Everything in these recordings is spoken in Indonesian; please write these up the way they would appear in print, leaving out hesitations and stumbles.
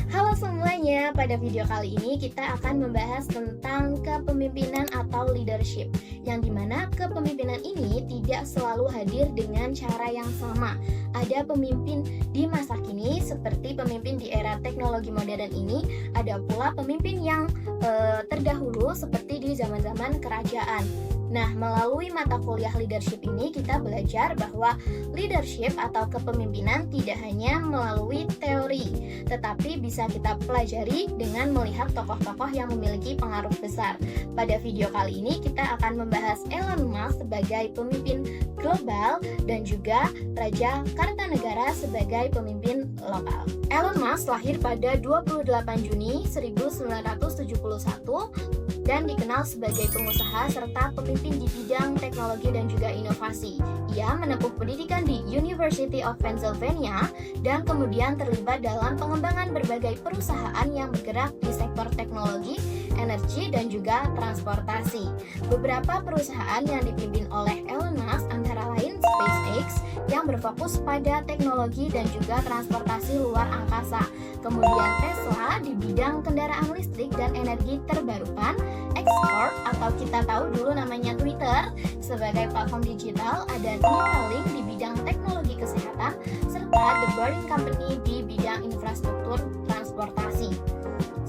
Halo semuanya, pada video kali ini kita akan membahas tentang kepemimpinan atau leadership, yang dimana kepemimpinan ini tidak selalu hadir dengan cara yang sama. Ada pemimpin di masa kini seperti pemimpin di era teknologi modern ini, ada pula pemimpin yang terdahulu seperti di zaman-zaman kerajaan. Nah, melalui mata kuliah leadership ini kita belajar bahwa leadership atau kepemimpinan tidak hanya melalui teori, tetapi bisa kita pelajari dengan melihat tokoh-tokoh yang memiliki pengaruh besar. Pada video kali ini kita akan membahas Elon Musk sebagai pemimpin global dan juga Raja Kartanegara sebagai pemimpin lokal. Elon Musk lahir pada 28 Juni 1971 dan dikenal sebagai pengusaha serta pemimpin di bidang teknologi dan juga inovasi. Ia menempuh pendidikan di University of Pennsylvania dan kemudian terlibat dalam pengembangan berbagai perusahaan yang bergerak di sektor teknologi, energi, dan juga transportasi. Beberapa perusahaan yang dipimpin oleh Elon Musk antara lain SpaceX yang berfokus pada teknologi dan juga transportasi luar angkasa. Kemudian Tesla di bidang kendaraan listrik dan energi terbarukan, X-Corp atau kita tahu dulu namanya Twitter sebagai platform digital, ada Neuralink di bidang teknologi kesehatan, serta The Boring Company di bidang infrastruktur transportasi.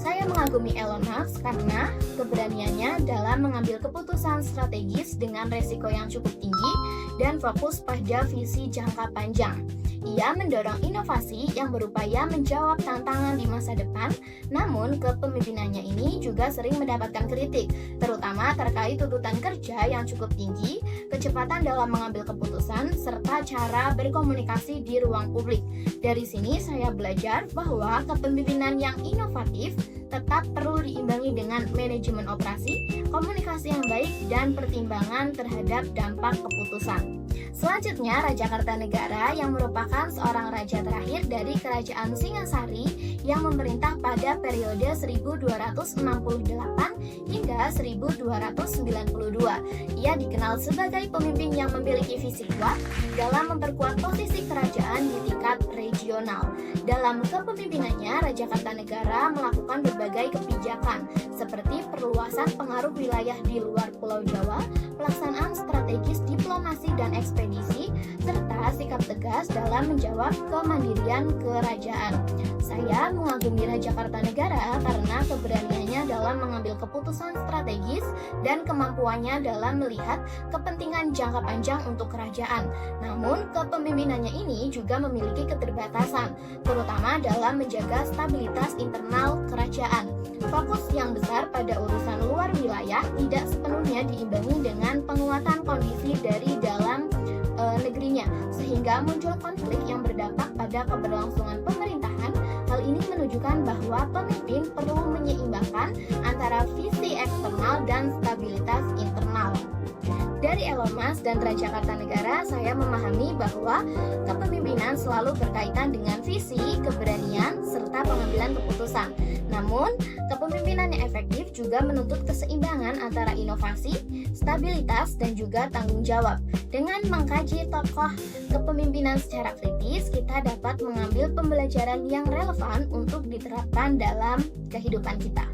Saya mengagumi Elon Musk karena keberaniannya dalam mengambil keputusan strategis dengan resiko yang cukup tinggi dan fokus pada visi jangka panjang. Ia mendorong inovasi yang berupaya menjawab tantangan di masa depan, namun kepemimpinannya ini juga sering mendapatkan kritik, terutama terkait tuntutan kerja yang cukup tinggi, kecepatan dalam mengambil keputusan, serta cara berkomunikasi di ruang publik. Dari sini saya belajar bahwa kepemimpinan yang inovatif tetap perlu diimbangi dengan manajemen operasi, komunikasi yang baik, dan pertimbangan terhadap dampak keputusan. Selanjutnya, Raja Kartanegara yang merupakan seorang raja terakhir dari Kerajaan Singasari yang memerintah pada periode 1268 hingga 1292. Ia dikenal sebagai pemimpin yang memiliki visi kuat dalam memperkuat posisi kerajaan di tingkat regional. Dalam kepemimpinannya, Raja Kartanegara melakukan berbagai kebijakan seperti perluasan pengaruh wilayah di luar Pulau Jawa, pelaksanaan strategis diplomasi dan ekspedisi, serta sikap tegas dalam menjawab kemandirian kerajaan. Saya mengagumi Raja Kartanegara karena keberaniannya dalam mengambil keputusan strategis dan kemampuannya dalam melihat kepentingan jangka panjang untuk kerajaan. Namun, kepemimpinannya ini juga memiliki keterbatasan, terutama dalam menjaga stabilitas internal kerajaan. Fokus yang besar pada urusan luar wilayah tidak sepenuhnya diimbangi dengan penguatan kondisi dari dalam negerinya, sehingga muncul konflik yang berdampak pada keberlangsungan pemerintahan. Hal ini menunjukkan bahwa pemimpin perlu menyeimbangkan antara visi eksternal dan stabilitas internal. Dari Elon Musk dan Raja Kartanegara, saya memahami bahwa kepemimpinan selalu berkaitan dengan visi, keberanian, serta pengambilan keputusan. Namun, kepemimpinan yang efektif juga menuntut keseimbangan antara inovasi, stabilitas, dan juga tanggung jawab. Dengan mengkaji tokoh kepemimpinan secara kritis, kita dapat mengambil pembelajaran yang relevan untuk diterapkan dalam kehidupan kita.